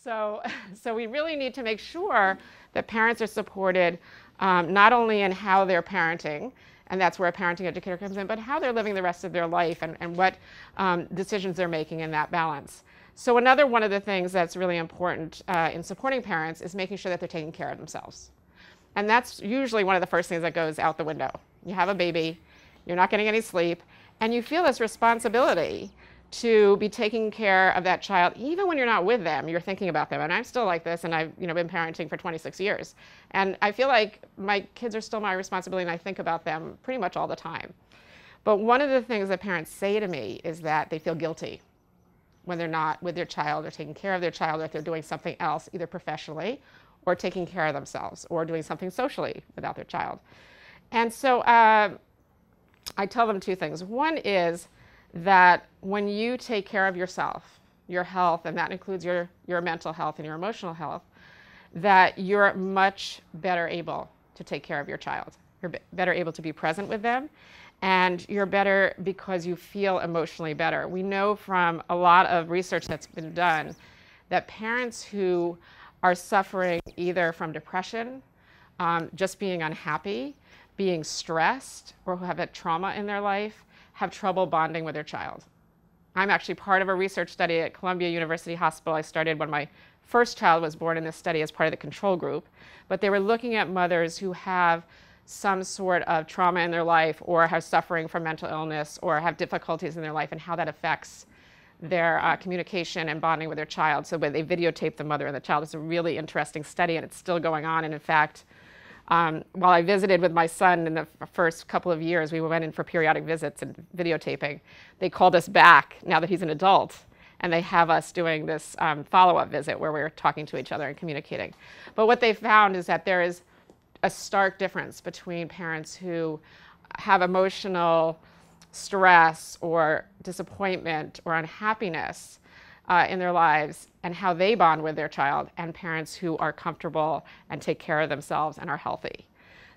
So, so we really need to make sure that parents are supported not only in how they're parenting, and that's where a parenting educator comes in, but how they're living the rest of their life and what decisions they're making in that balance. So another one of the things that's really important in supporting parents is making sure that they're taking care of themselves. And that's usually one of the first things that goes out the window. You have a baby, you're not getting any sleep, and you feel this responsibility to be taking care of that child. Even when you're not with them, you're thinking about them. And I'm still like this, and I've been parenting for 26 years. And I feel like my kids are still my responsibility, and I think about them pretty much all the time. But one of the things that parents say to me is that they feel guilty when they're not with their child or taking care of their child, or if they're doing something else, either professionally or taking care of themselves or doing something socially without their child. And so I tell them two things. One is that when you take care of yourself, your health, and that includes your mental health and your emotional health, that you're much better able to take care of your child. You're better able to be present with them, and you're better because you feel emotionally better. We know from a lot of research that's been done that parents who are suffering either from depression, just being unhappy, being stressed, or who have had trauma in their life, have trouble bonding with their child. I'm actually part of a research study at Columbia University Hospital. I started when my first child was born in this study as part of the control group, but they were looking at mothers who have some sort of trauma in their life or are suffering from mental illness or have difficulties in their life and how that affects their communication and bonding with their child. So when they videotape the mother and the child, it's a really interesting study, and it's still going on. And in fact, while I visited with my son in the first couple of years, we went in for periodic visits and videotaping. They called us back now that he's an adult, and they have us doing this follow-up visit where we're talking to each other and communicating. But what they found is that there is a stark difference between parents who have emotional stress or disappointment or unhappiness in their lives and how they bond with their child, and parents who are comfortable and take care of themselves and are healthy.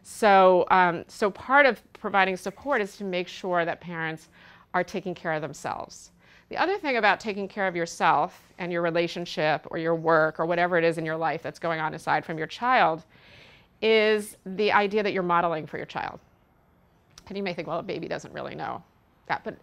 So, so part of providing support is to make sure that parents are taking care of themselves. The other thing about taking care of yourself and your relationship or your work or whatever it is in your life that's going on aside from your child is the idea that you're modeling for your child. And you may think, well, a baby doesn't really know that, but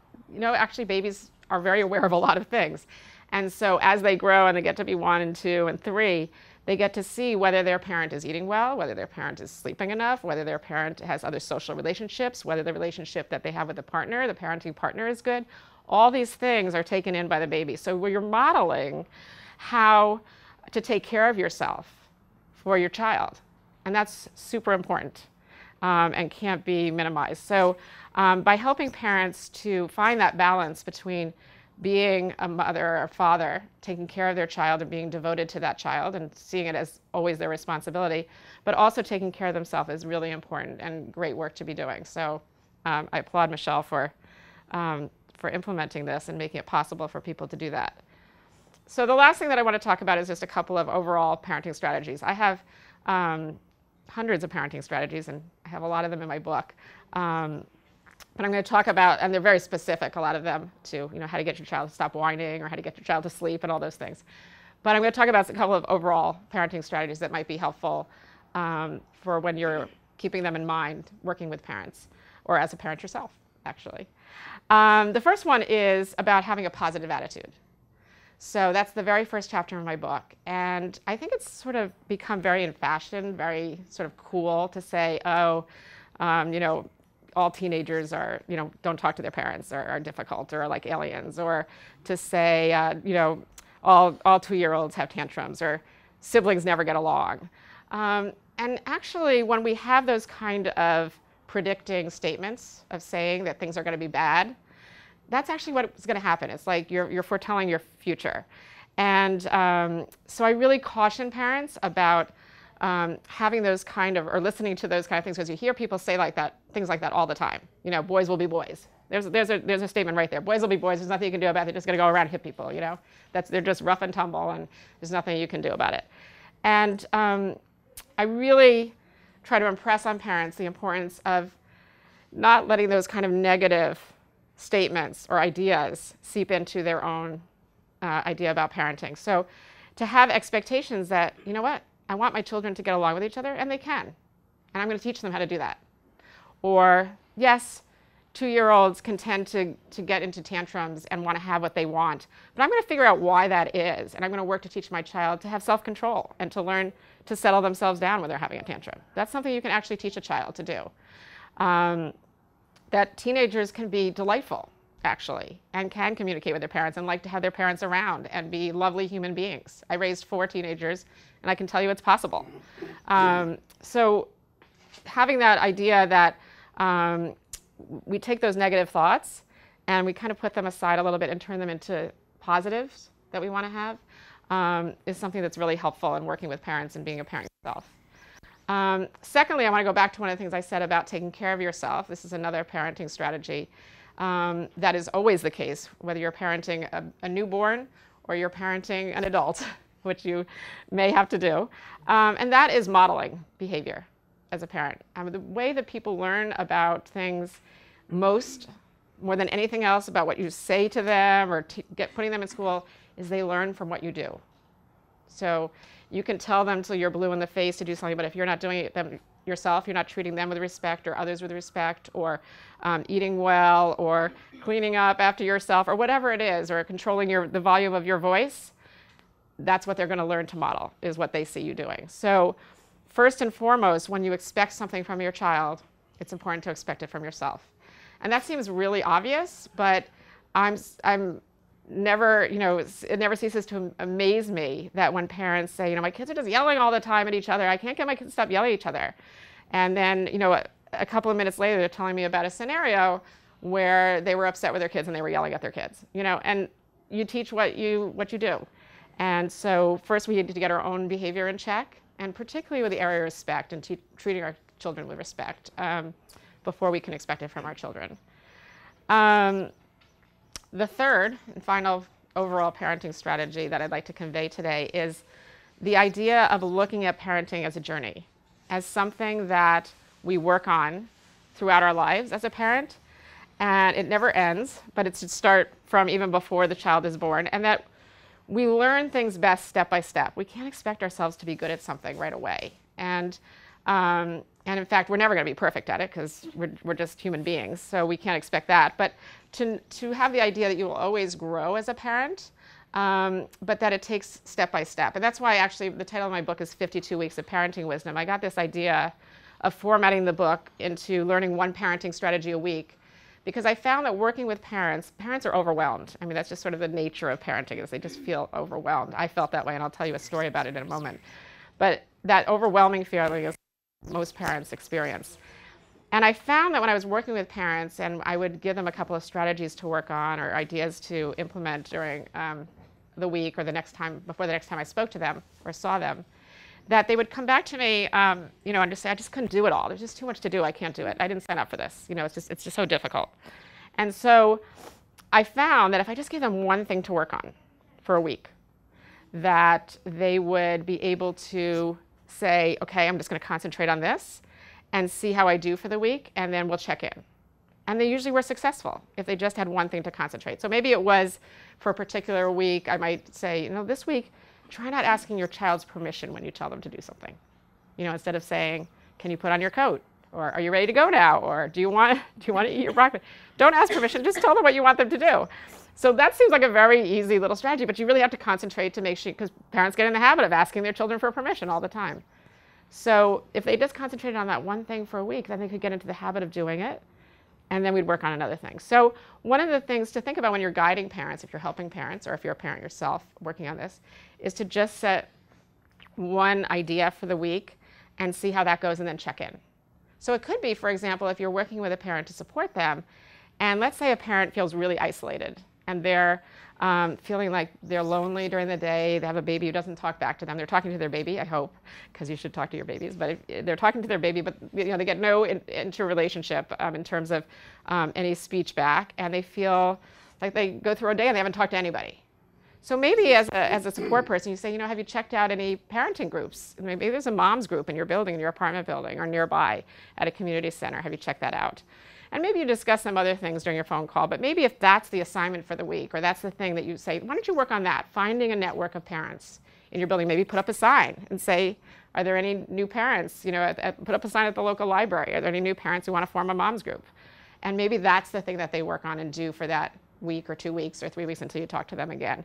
actually babies are very aware of a lot of things. And so as they grow and they get to be 1 and 2 and 3, they get to see whether their parent is eating well, whether their parent is sleeping enough, whether their parent has other social relationships, whether the relationship that they have with the partner, the parenting partner, is good. All these things are taken in by the baby. So where you're modeling how to take care of yourself for your child. And that's super important and can't be minimized. So by helping parents to find that balance between being a mother or father, taking care of their child and being devoted to that child and seeing it as always their responsibility, but also taking care of themselves is really important and great work to be doing. So I applaud Michelle for implementing this and making it possible for people to do that. So the last thing that I want to talk about is just a couple of overall parenting strategies. I have hundreds of parenting strategies, and I have a lot of them in my book. But I'm going to talk about, and they're very specific, a lot of them, to how to get your child to stop whining or how to get your child to sleep and all those things. But I'm going to talk about a couple of overall parenting strategies that might be helpful for when you're keeping them in mind working with parents, or as a parent yourself, actually. The first one is about having a positive attitude. So that's the very first chapter in my book. And I think it's sort of become very in fashion, very sort of cool to say, oh, all teenagers are, don't talk to their parents, or are difficult, or are like aliens, or to say, all 2-year-olds have tantrums, or siblings never get along. And actually, when we have those kind of predicting statements of saying that things are going to be bad, that's actually what's going to happen. It's like you're foretelling your future. And so I really caution parents about having those kind of, or listening to those kind of things, because you hear people say things like that all the time. Boys will be boys. There's a statement right there. Boys will be boys. There's nothing you can do about it. They're just going to go around and hit people. They're just rough and tumble, and there's nothing you can do about it. And I really try to impress on parents the importance of not letting those kind of negative statements or ideas seep into their own idea about parenting. So to have expectations that, you know what, I want my children to get along with each other, and they can. And I'm going to teach them how to do that. Or, yes, 2-year-olds can tend to get into tantrums and want to have what they want, but I'm going to figure out why that is, and I'm going to work to teach my child to have self-control and to learn to settle themselves down when they're having a tantrum. That's something you can actually teach a child to do. That teenagers can be delightful, actually, and can communicate with their parents and like to have their parents around and be lovely human beings. I raised 4 teenagers, and I can tell you it's possible. So having that idea that we take those negative thoughts and we kind of put them aside a little bit and turn them into positives that we want to have is something that's really helpful in working with parents and being a parent yourself. Secondly, I want to go back to one of the things I said about taking care of yourself. This is another parenting strategy that is always the case, whether you're parenting a newborn or you're parenting an adult, which you may have to do. And that is modeling behavior as a parent. The way that people learn about things more than anything else about what you say to them or putting them in school is they learn from what you do. So you can tell them till you're blue in the face to do something, but if you're not doing it them yourself, you're not treating them with respect or others with respect, or eating well, or cleaning up after yourself, or whatever it is, or controlling the volume of your voice, that's what they're going to learn to model, is what they see you doing. So first and foremost, when you expect something from your child, it's important to expect it from yourself. And that seems really obvious, but I'm never, it never ceases to amaze me that when parents say, my kids are just yelling all the time at each other. I can't get my kids to stop yelling at each other. And then, a couple of minutes later, they're telling me about a scenario where they were upset with their kids and they were yelling at their kids, and you teach what you do. And so first we need to get our own behavior in check, and particularly with the area of respect and treating our children with respect before we can expect it from our children. The third and final overall parenting strategy that I'd like to convey today is the idea of looking at parenting as a journey, as something that we work on throughout our lives as a parent, and it never ends, but it should start from even before the child is born, and that we learn things best step by step. We can't expect ourselves to be good at something right away. And in fact, we're never going to be perfect at it because we're just human beings, so we can't expect that. But to have the idea that you will always grow as a parent, but that it takes step by step. And that's why actually the title of my book is 52 Weeks of Parenting Wisdom. I got this idea of formatting the book into learning one parenting strategy a week, because I found that working with parents are overwhelmed. I mean, that's just sort of the nature of parenting, is they just feel overwhelmed. I felt that way, and I'll tell you a story about it in a moment. But that overwhelming feeling is most parents experience. And I found that when I was working with parents and I would give them a couple of strategies to work on or ideas to implement during the week or before the next time I spoke to them or saw them, that they would come back to me, and just say, I just couldn't do it all. There's just too much to do. I can't do it. I didn't sign up for this. It's just so difficult. And so I found that if I just gave them one thing to work on for a week, that they would be able to say, okay, I'm just going to concentrate on this and see how I do for the week, and then we'll check in. And they usually were successful if they just had one thing to concentrate. So maybe it was for a particular week, I might say, this week, try not asking your child's permission when you tell them to do something. Instead of saying, can you put on your coat? Or are you ready to go now? Or do you want to eat your broccoli? Don't ask permission, just tell them what you want them to do. So that seems like a very easy little strategy, but you really have to concentrate to make sure, because parents get in the habit of asking their children for permission all the time. So if they just concentrated on that one thing for a week, then they could get into the habit of doing it, and then we'd work on another thing. So one of the things to think about when you're guiding parents, if you're helping parents, or if you're a parent yourself working on this, is to just set one idea for the week and see how that goes, and then check in. So it could be, for example, if you're working with a parent to support them, and let's say a parent feels really isolated, and they're feeling like they're lonely during the day. They have a baby who doesn't talk back to them. They're talking to their baby, I hope, because you should talk to your babies. But if they're talking to their baby, but they get no interrelationship in terms of any speech back, and they feel like they go through a day and they haven't talked to anybody. So maybe as a support person, you say, have you checked out any parenting groups? Maybe there's a mom's group in your building, in your apartment building, or nearby at a community center. Have you checked that out? And maybe you discuss some other things during your phone call, but maybe if that's the assignment for the week, or that's the thing that you say, why don't you work on that? Finding a network of parents in your building. Maybe put up a sign and say, are there any new parents? You know, put up a sign at the local library. Are there any new parents who want to form a mom's group? And maybe that's the thing that they work on and do for that week or 2 weeks or 3 weeks until you talk to them again.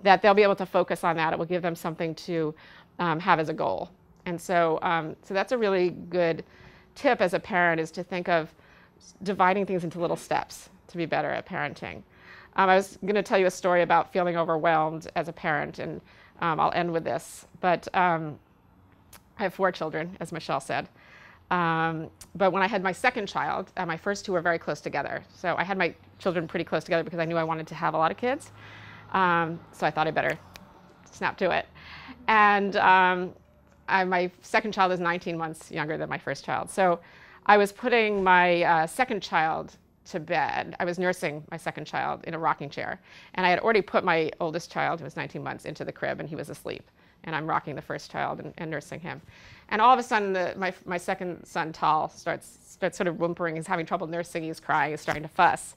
That they'll be able to focus on that. It will give them something to have as a goal. And so, so that's a really good tip as a parent, is to think of dividing things into little steps to be better at parenting. I was going to tell you a story about feeling overwhelmed as a parent, and I'll end with this. But I have 4 children, as Michelle said. But when I had my second child, my first 2 were very close together. So I had my children pretty close together because I knew I wanted to have a lot of kids. So I thought I better snap to it. And my second child is 19 months younger than my first child. So I was putting my second child to bed. I was nursing my second child in a rocking chair. And I had already put my oldest child, who was 19 months, into the crib, and he was asleep. And I'm rocking the first child and nursing him. And all of a sudden, my second son, Tal, starts sort of whimpering. He's having trouble nursing. He's crying. He's starting to fuss.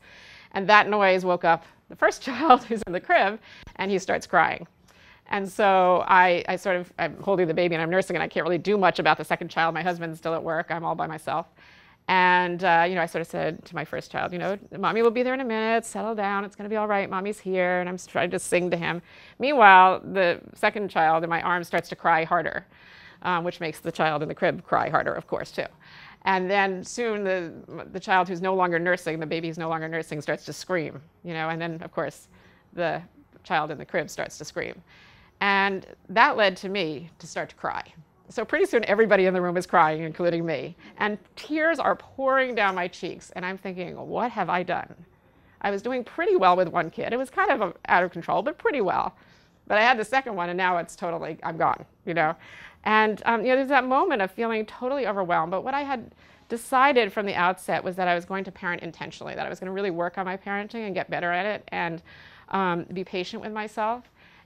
And that noise woke up the first child, who's in the crib, and he starts crying. And so I'm holding the baby and I'm nursing, and I can't really do much about the second child. My husband's still at work. I'm all by myself. And, you know, I sort of said to my first child, you know, Mommy will be there in a minute. Settle down. It's going to be all right. Mommy's here. And I'm trying to sing to him. Meanwhile, the second child in my arms starts to cry harder, which makes the child in the crib cry harder, of course, too. And then soon the child who's no longer nursing, the baby who's no longer nursing, starts to scream, you know, and then, of course, the child in the crib starts to scream. And that led to me to start to cry. So pretty soon everybody in the room is crying, including me. And tears are pouring down my cheeks. And I'm thinking, what have I done? I was doing pretty well with one kid. It was kind of out of control, but pretty well. But I had the second one, and now it's totally, I'm gone, you know. And you know, there's that moment of feeling totally overwhelmed. But what I had decided from the outset was that I was going to parent intentionally, that I was going to really work on my parenting and get better at it, and be patient with myself,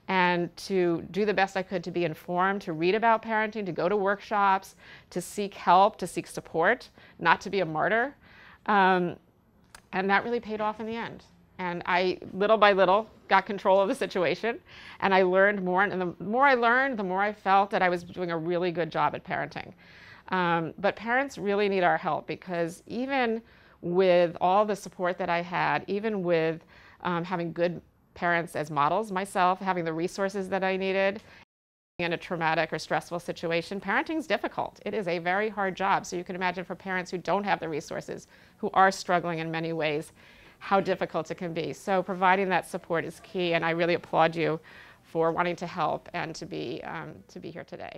and to do the best I could to be informed, to read about parenting, to go to workshops, to seek help, to seek support, not to be a martyr. And that really paid off in the end. And I, little by little, got control of the situation, and I learned more. And the more I learned, the more I felt that I was doing a really good job at parenting. But parents really need our help, because even with all the support that I had, even with having good parents as models, myself having the resources that I needed in a traumatic or stressful situation, parenting is difficult. It is a very hard job. So you can imagine for parents who don't have the resources, who are struggling in many ways, how difficult it can be. So providing that support is key, and I really applaud you for wanting to help and to be here today.